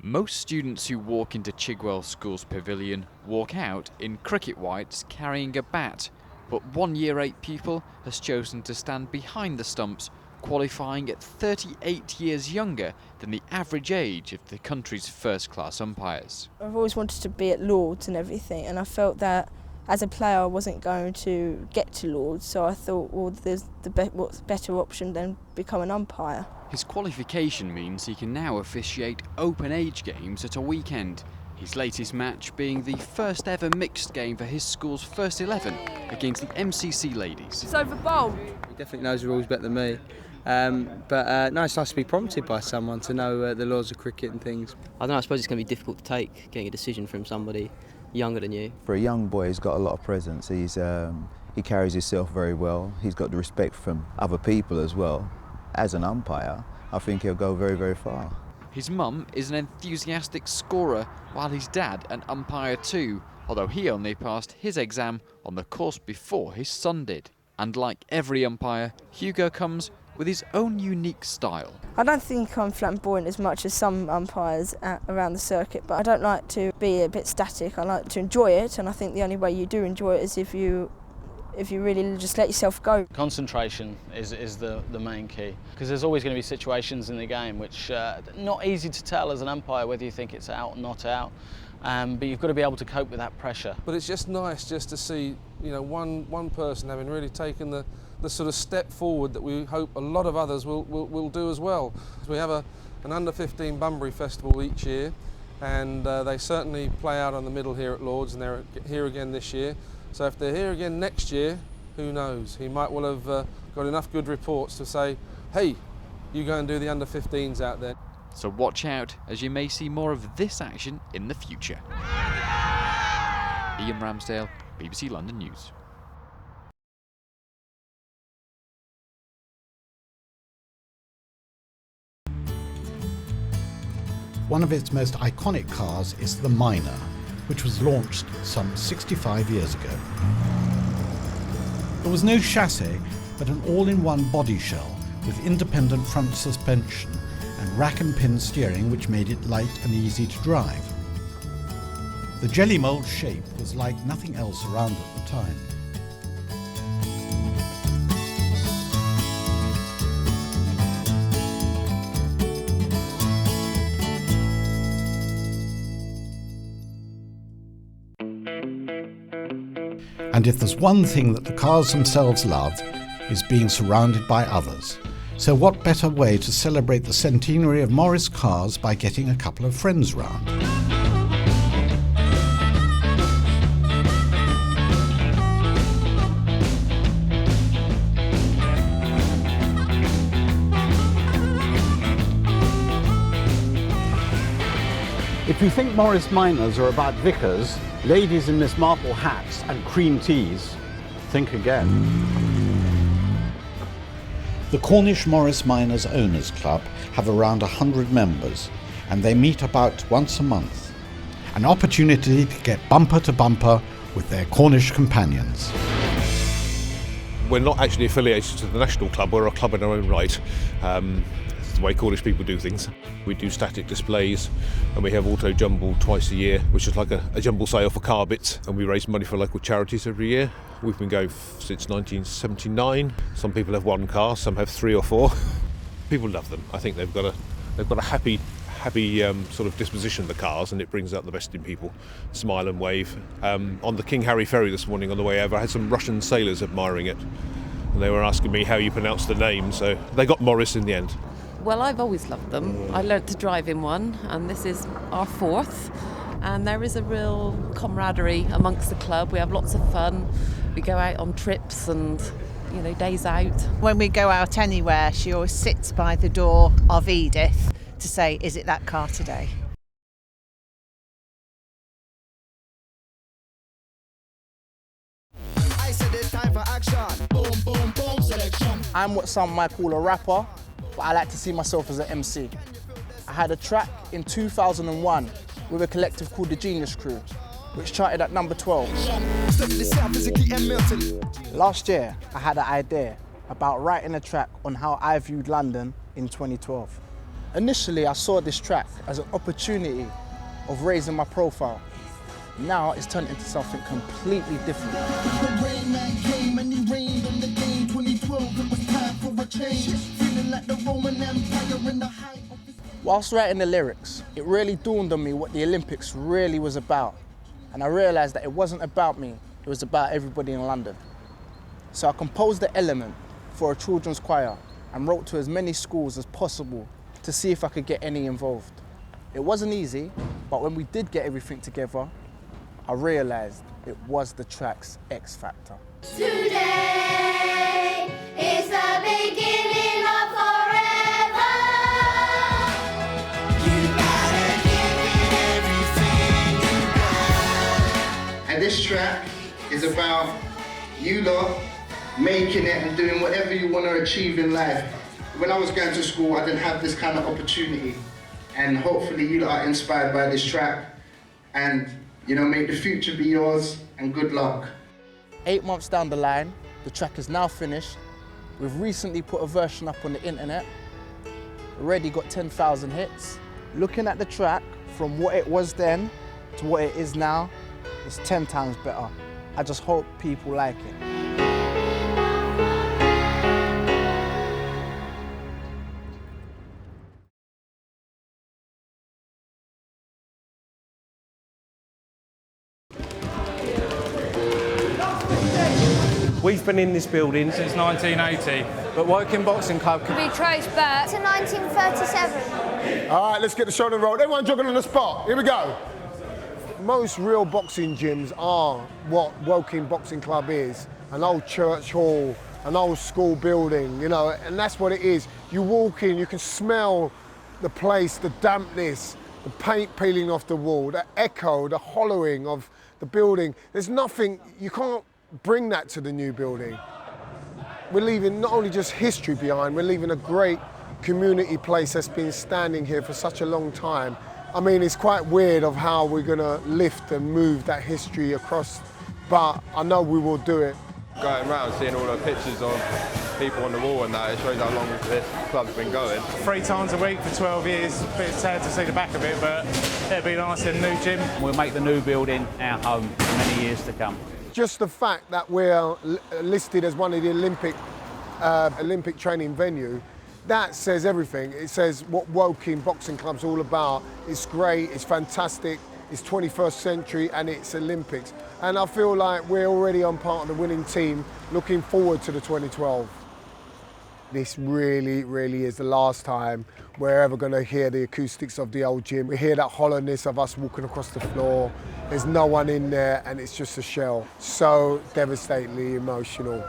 Most students who walk into Chigwell School's pavilion walk out in cricket whites carrying a bat, but one Year 8 pupil has chosen to stand behind the stumps, qualifying at 38 years younger than the average age of the country's first-class umpires. I've always wanted to be at Lords and everything, and I felt that as a player I wasn't going to get to Lords, so I thought, well, what's a better option than become an umpire. His qualification means he can now officiate open age games at a weekend, his latest match being the first ever mixed game for his school's first 11 against the MCC ladies. It's over bowl. He definitely knows the rules better than me, but no, it's nice to be prompted by someone to know the laws of cricket and things. I don't know, I suppose it's going to be difficult to take, getting a decision from somebody younger than you. For a young boy, he's got a lot of presence. He carries himself very well. He's got the respect from other people as well. As an umpire, I think he'll go very, very far. His mum is an enthusiastic scorer, while his dad an umpire too, although he only passed his exam on the course before his son did. And like every umpire, Hugo comes with his own unique style. I don't think I'm flamboyant as much as some umpires around the circuit, but I don't like to be a bit static. I like to enjoy it, and I think the only way you do enjoy it is if you really just let yourself go. Concentration is the main key, because there's always going to be situations in the game which not easy to tell as an umpire whether you think it's out or not out, but you've got to be able to cope with that pressure. But it's just nice just to see, one person having really taken the sort of step forward that we hope a lot of others will do as well. We have an under-15 Bunbury festival each year, and they certainly play out on the middle here at Lords, and they're here again this year. So if they're here again next year, who knows? He might well have got enough good reports to say, hey, you go and do the under-15s out there. So watch out, as you may see more of this action in the future. Ian Ramsdale, BBC London News. One of its most iconic cars is the Miner, which was launched some 65 years ago. There was no chassis, but an all-in-one body shell with independent front suspension and rack and pin steering, which made it light and easy to drive. The jelly mould shape was like nothing else around at the time. And if there's one thing that the cars themselves love, is being surrounded by others. So what better way to celebrate the centenary of Morris cars by getting a couple of friends round? If you think Morris Miners are about vicars, ladies in Miss Marple hats and cream teas, think again. The Cornish Morris Miners Owners Club have around 100 members, and they meet about once a month. An opportunity to get bumper to bumper with their Cornish companions. We're not actually affiliated to the national club, we're a club in our own right. The way Cornish people do things. We do static displays, and we have auto jumble twice a year, which is like a jumble sale for car bits, and we raise money for local charities every year. We've been going since 1979. Some people have one car, some have 3 or 4. People love them. I think they've got a happy sort of disposition, the cars, and it brings out the best in people. Smile and wave. On the King Harry ferry this morning on the way over, I had some Russian sailors admiring it, and they were asking me how you pronounce the name, so they got Morris in the end. Well, I've always loved them. I learnt to drive in one, and this is our 4th. And there is a real camaraderie amongst the club. We have lots of fun. We go out on trips and, days out. When we go out anywhere, she always sits by the door of Edith to say, is it that car today? I said it's time for action. Boom, boom, boom, selection. I'm what some might call a rapper, but I like to see myself as an MC. I had a track in 2001 with a collective called the Genius Crew, which charted at number 12. Last year, I had an idea about writing a track on how I viewed London in 2012. Initially, I saw this track as an opportunity of raising my profile. Now it's turned into something completely different. The Rain Man came and he reigned on the game. 2012, it was time for a change. Feeling like the Roman Empire in the height of his... Whilst writing the lyrics, it really dawned on me what the Olympics really was about. And I realised that it wasn't about me, it was about everybody in London. So I composed the element for a children's choir and wrote to as many schools as possible to see if I could get any involved. It wasn't easy, but when we did get everything together, I realised it was the track's X factor. Today is the beginning of forever. You gotta give it everything you got. And this track is about you lot making it and doing whatever you want to achieve in life. When I was going to school, I didn't have this kind of opportunity. And hopefully you lot are inspired by this track. And make the future be yours, and good luck. 8 months down the line, the track is now finished. We've recently put a version up on the internet. Already got 10,000 hits. Looking at the track, from what it was then to what it is now, it's 10 times better. I just hope people like it. We've been in this building since 1980, but Woking Boxing Club can be traced back to 1937. All right, let's get the show on the road. Everyone jogging on the spot. Here we go. Most real boxing gyms are what Woking Boxing Club is, an old church hall, an old school building, and that's what it is. You walk in, you can smell the place, the dampness, the paint peeling off the wall, the echo, the hollowing of the building. There's nothing, you can't bring that to the new building. We're leaving not only just history behind, we're leaving a great community place that's been standing here for such a long time. I mean, it's quite weird of how we're gonna lift and move that history across, but I know we will do it. Going around, seeing all the pictures of people on the wall and that, it shows how long this club's been going. 3 times a week for 12 years, a bit sad to see the back of it, but it'd be nice in a new gym. We'll make the new building our home for many years to come. Just the fact that we're listed as one of the Olympic training venue, that says everything. It says what Woking Boxing Club's all about. It's great, it's fantastic, it's 21st century and it's Olympics. And I feel like we're already on part of the winning team, looking forward to the 2012. This really, really is the last time we're ever going to hear the acoustics of the old gym. We hear that hollowness of us walking across the floor. There's no one in there and it's just a shell. So devastatingly emotional.